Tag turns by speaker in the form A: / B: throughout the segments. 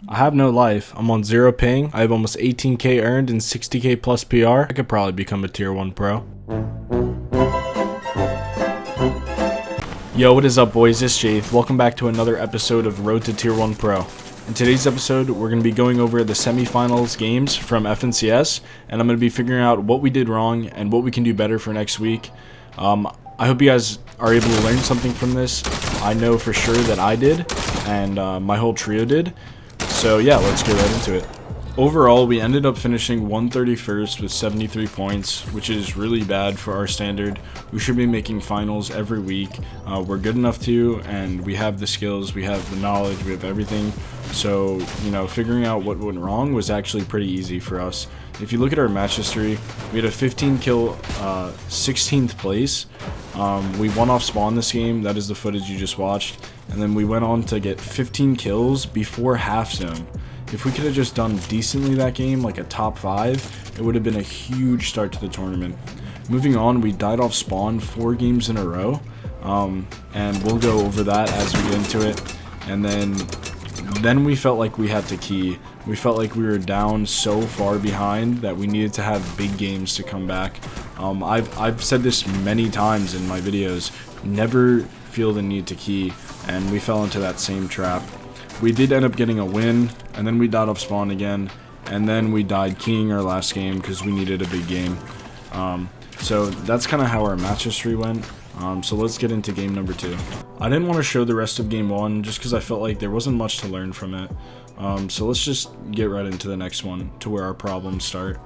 A: I have no life. I'm on 0 ping. I have almost 18k earned and 60k plus PR. I could probably become a tier 1 pro. Yo, what is up, boys? It's Jayth. Welcome back to another episode of Road to Tier 1 Pro. In today's episode, we're going to be going over the semifinals games from FNCS, and I'm going to be figuring out what we did wrong and what we can do better for next week. I hope you guys are able to learn something from this. I know for sure that I did, and my whole trio did. So yeah, let's get right into it. Overall, we ended up finishing 131st with 73 points, which is really bad for our standard. We should be making finals every week. We're good enough to, and we have the skills, we have the knowledge, we have everything. So, figuring out what went wrong was actually pretty easy for us. If you look at our match history, we had a 15 kill, 16th place. We won off spawn this game. That is the footage you just watched. And then we went on to get 15 kills before half zone. If we could have just done decently that game, like a top 5, it would have been a huge start to the tournament. Moving on, we died off spawn 4 games in a row. And we'll go over that as we get into it. And then we felt like we had to key. We felt like we were down so far behind that we needed to have big games to come back. I've said this many times in my videos, never feel the need to key, and we fell into that same trap. We did end up getting a win, and then we died off spawn again, and then we died keying our last game because we needed a big game. So that's kind of how our match history went. So let's get into game number 2. I didn't want to show the rest of game 1 just because I felt like there wasn't much to learn from it. So let's just get right into the next one to where our problems start.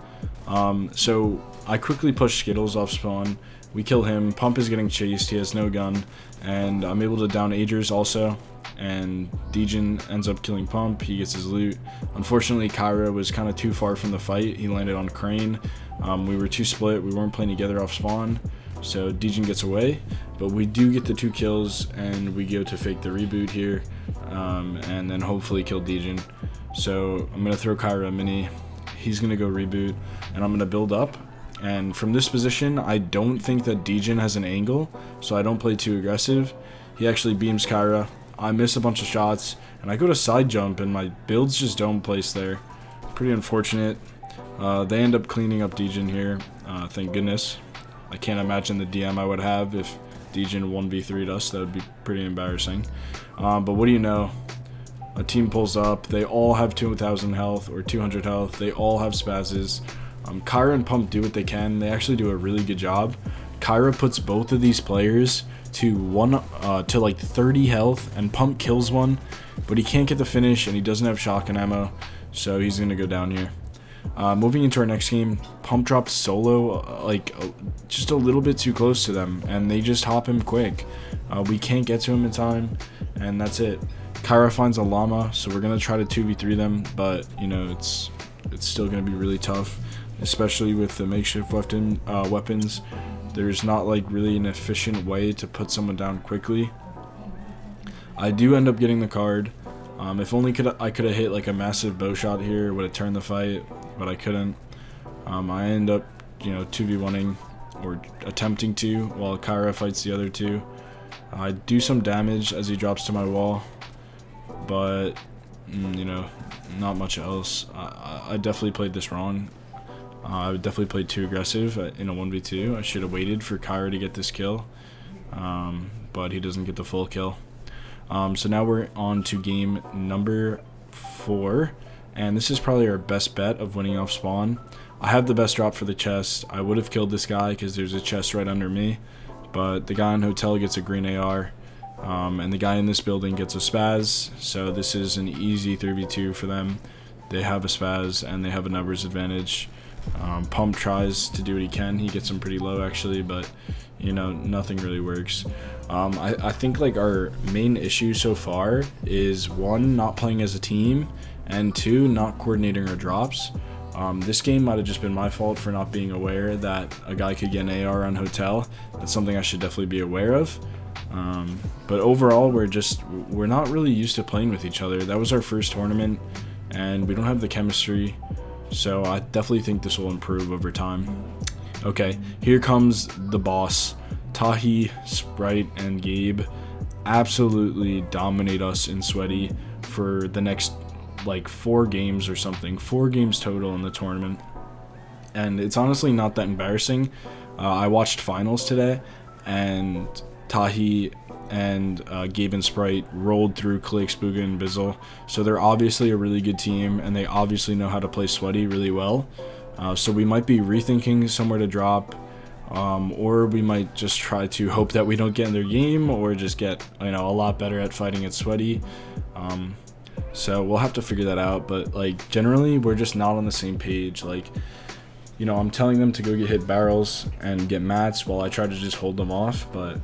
A: So I quickly push Skittles off spawn. We kill him. Pump is getting chased. He has no gun. And I'm able to down Agers also. And Degen ends up killing Pump. He gets his loot. Unfortunately, Kyra was kind of too far from the fight. He landed on Crane. We were too split. We weren't playing together off spawn. So Degen gets away, but we do get the 2 kills, and we go to fake the reboot here, and then hopefully kill Degen. So I'm going to throw Kyra a mini. He's going to go reboot, and I'm going to build up. And from this position, I don't think that Degen has an angle, so I don't play too aggressive. He actually beams Kyra. I miss a bunch of shots, and I go to side jump, and my builds just don't place there. Pretty unfortunate. They end up cleaning up Degen here, thank goodness. I can't imagine the DM I would have if Degen 1v3'd us. That would be pretty embarrassing. But what do you know? A team pulls up. They all have 2,000 health or 200 health. They all have spazzes. Kyra and Pump do what they can. They actually do a really good job. Kyra puts both of these players to like 30 health, and Pump kills one, but he can't get the finish, and he doesn't have shotgun ammo, so he's gonna go down here. Moving into our next game, Pump drops solo, just a little bit too close to them, and they just hop him quick. We can't get to him in time, and that's it. Kyra finds a llama, so we're gonna try to 2v3 them, but it's still gonna be really tough, especially with the makeshift weapons. There's not like really an efficient way to put someone down quickly. I do end up getting the card. If only I could have hit like a massive bow shot here, would have turned the fight, but I couldn't. I end up, 2v1ing or attempting to while Kyra fights the other 2. I do some damage as he drops to my wall, but not much else. I definitely played this wrong. I definitely played too aggressive in a 1v2. I should have waited for Kyra to get this kill, but he doesn't get the full kill. So now we're on to game number 4, and this is probably our best bet of winning off spawn. I have the best drop for the chest. I would have killed this guy because there's a chest right under me, but the guy in hotel gets a green AR, and the guy in this building gets a spaz, so this is an easy 3v2 for them. They have a spaz, and they have a numbers advantage. Pump tries to do what he can. He gets him pretty low actually, but nothing really works. I think like our main issue so far is 1, not playing as a team, and 2, not coordinating our drops. This game might have just been my fault for not being aware that a guy could get an AR on hotel. That's something I should definitely be aware of. But overall, we're not really used to playing with each other. That was our first tournament, and we don't have the chemistry. So I definitely think this will improve over time. Okay, here comes the boss. Tahi, Sprite, and Gabe absolutely dominate us in Sweaty for the next like 4 games or something, 4 games total in the tournament, and it's honestly not that embarrassing. I watched finals today, and Tahi and Gabe and Sprite rolled through Clix, Booga, and Bizzle, so they're obviously a really good team, and they obviously know how to play Sweaty really well. So we might be rethinking somewhere to drop, or we might just try to hope that we don't get in their game, or just get a lot better at fighting at Sweaty. So we'll have to figure that out, but like generally we're just not on the same page. Like, I'm telling them to go get hit barrels and get mats while I try to just hold them off, but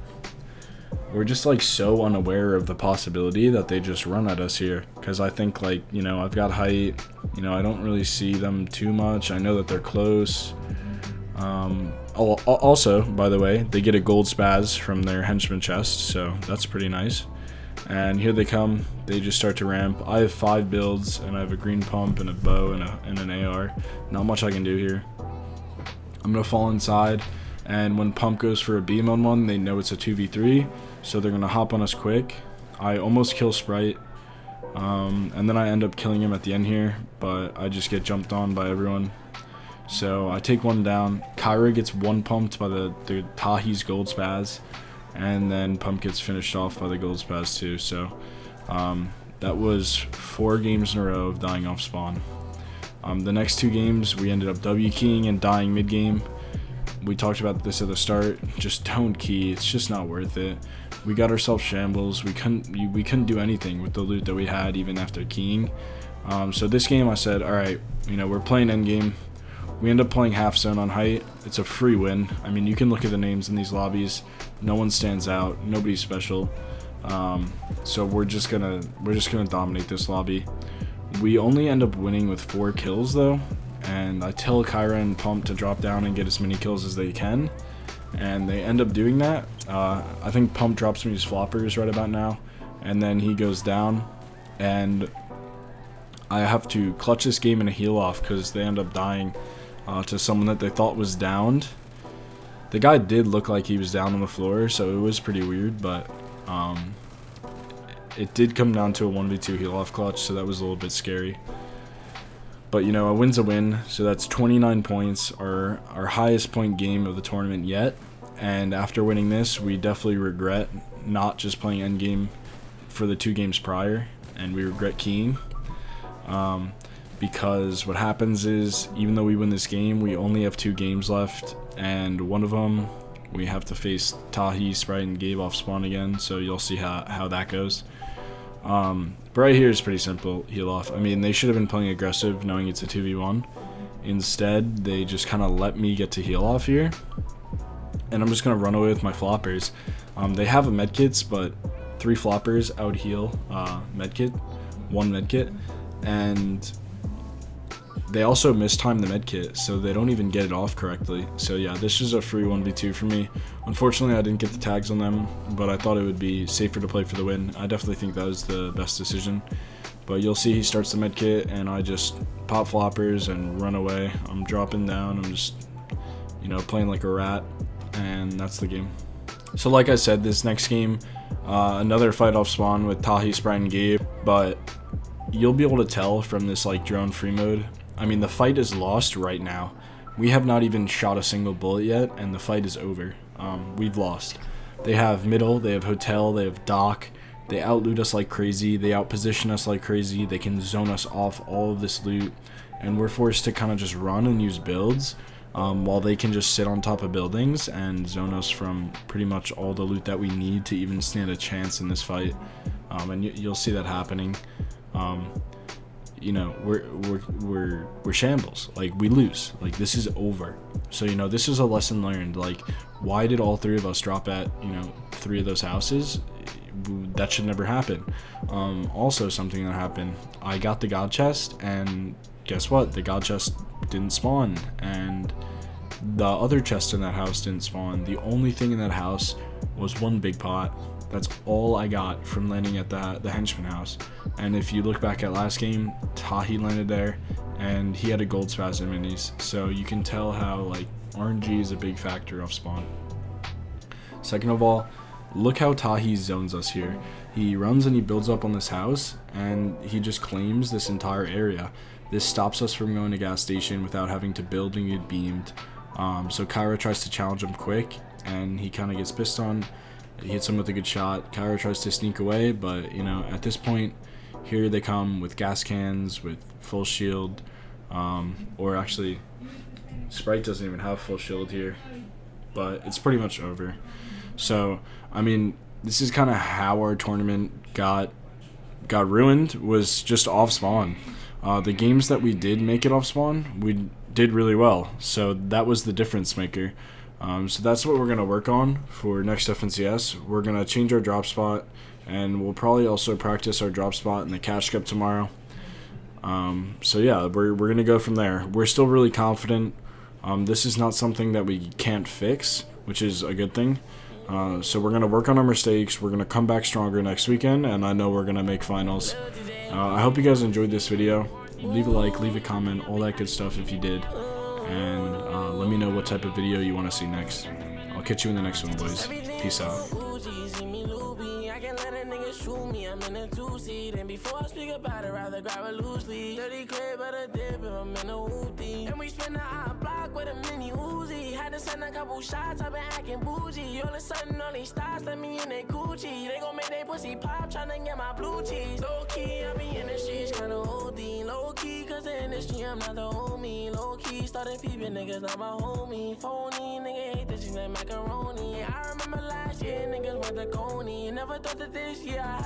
A: we're just like so unaware of the possibility that they just run at us here, because I think like, I've got height, I don't really see them too much. I know that they're close. Also, by the way, they get a gold spaz from their henchman chest, so that's pretty nice. And here they come. They just start to ramp. I have 5 builds, and I have a green pump and a bow and an AR. Not much I can do here. I'm going to fall inside, and when pump goes for a beam on one, they know it's a 2v3, so they're going to hop on us quick. I almost kill Sprite, and then I end up killing him at the end here, but I just get jumped on by everyone. So I take one down. Kyra gets one pumped by the Tahi's gold spaz, and then pump gets finished off by the gold spaz too. So that was 4 games in a row of dying off spawn. The next 2 games we ended up W keying and dying mid game. We talked about this at the start. Just don't key. It's just not worth it. We got ourselves shambles. We couldn't do anything with the loot that we had even after keying. So this game I said, all right, we're playing end game. We end up playing half zone on height. It's a free win. I mean, you can look at the names in these lobbies. No one stands out. Nobody's special. So we're just gonna dominate this lobby. We only end up winning with 4 kills though, and I tell Kyra and Pump to drop down and get as many kills as they can, and they end up doing that. I think Pump drops me his floppers right about now, and then he goes down, and I have to clutch this game in a heal off because they end up dying to someone that they thought was downed. The guy did look like he was down on the floor, so it was pretty weird, but it did come down to a 1v2 heal off clutch, so that was a little bit scary. But a win's a win, so that's 29 points, our highest point game of the tournament yet. And after winning this, we definitely regret not just playing endgame for the 2 games prior, and we regret keying. Because what happens is, even though we win this game, we only have 2 games left, and one of them we have to face Tahi, Sprite, and Gabe off spawn again, so you'll see how that goes. But right here is pretty simple, heal off. I mean, they should have been playing aggressive knowing it's a 2v1. Instead, they just kind of let me get to heal off here, and I'm just going to run away with my floppers. They have a medkits, but 3 floppers out heal medkit, 1 medkit, and they also mistime the medkit, so they don't even get it off correctly. So yeah, this is a free 1v2 for me. Unfortunately, I didn't get the tags on them, but I thought it would be safer to play for the win. I definitely think that was the best decision. But you'll see he starts the medkit, and I just pop floppers and run away. I'm dropping down. I'm just, playing like a rat, and that's the game. So like I said, this next game, another fight off spawn with Tahi, Sprite, and Gabe, but you'll be able to tell from this like drone free mode. I mean, the fight is lost right now. We have not even shot a single bullet yet, and the fight is over. We've lost. They have middle, they have hotel, they have dock. They outloot us like crazy. They outposition us like crazy. They can zone us off all of this loot, and we're forced to kind of just run and use builds, while they can just sit on top of buildings and zone us from pretty much all the loot that we need to even stand a chance in this fight. And you'll see that happening. We're shambles. Like, we lose. Like, this is over. So, this is a lesson learned. Like, why did all 3 of us drop at, 3 of those houses? That should never happen. Also, something that happened, I got the god chest, and guess what? The god chest didn't spawn, and the other chest in that house didn't spawn. The only thing in that house was 1 big pot. That's all I got from landing at the henchman house. And if you look back at last game, Tahi landed there, and he had a gold spasm minis. So you can tell how, like, RNG is a big factor off spawn. Second of all, look how Tahi zones us here. He runs and he builds up on this house, and he just claims this entire area. This stops us from going to gas station without having to build and get beamed. So Kyra tries to challenge him quick, and he kind of gets pissed on. He hits him with a good shot. Kyra tries to sneak away, but you know, at this point, here they come with gas cans, with full shield, or actually, Sprite doesn't even have full shield here, but it's pretty much over. So, I mean, this is kind of how our tournament got ruined, was just off spawn. The games that we did make it off spawn, we did really well. So that was the difference maker. So that's what we're going to work on for next FNCS. We're going to change our drop spot, and we'll probably also practice our drop spot in the cash cup tomorrow. So yeah, we're going to go from there. We're still really confident. This is not something that we can't fix, which is a good thing. So we're going to work on our mistakes. We're going to come back stronger next weekend, and I know we're going to make finals. I hope you guys enjoyed this video. Leave a like, leave a comment, all that good stuff if you did. And let me know what type of video you want to see next. I'll catch you in the next one, boys. Peace out. I'm in a two-seat, and before I speak about it, rather grab a loose leaf. 30 clip at a dip, if I'm in a hoopty. And we spin the hot block with a mini Uzi. Had to send a couple shots, I've been acting bougie. All of a sudden, all these stars let me in they Gucci. They gon' make they pussy pop, tryna get my blue cheese. Low-key, I be in the streets, kinda OD. Low-key, cause the industry, I'm not the homie. Low-key, started peeping, niggas not my homie. Phony, nigga hate this shit like macaroni. I remember last year, niggas went to Coney. Never thought that this year I have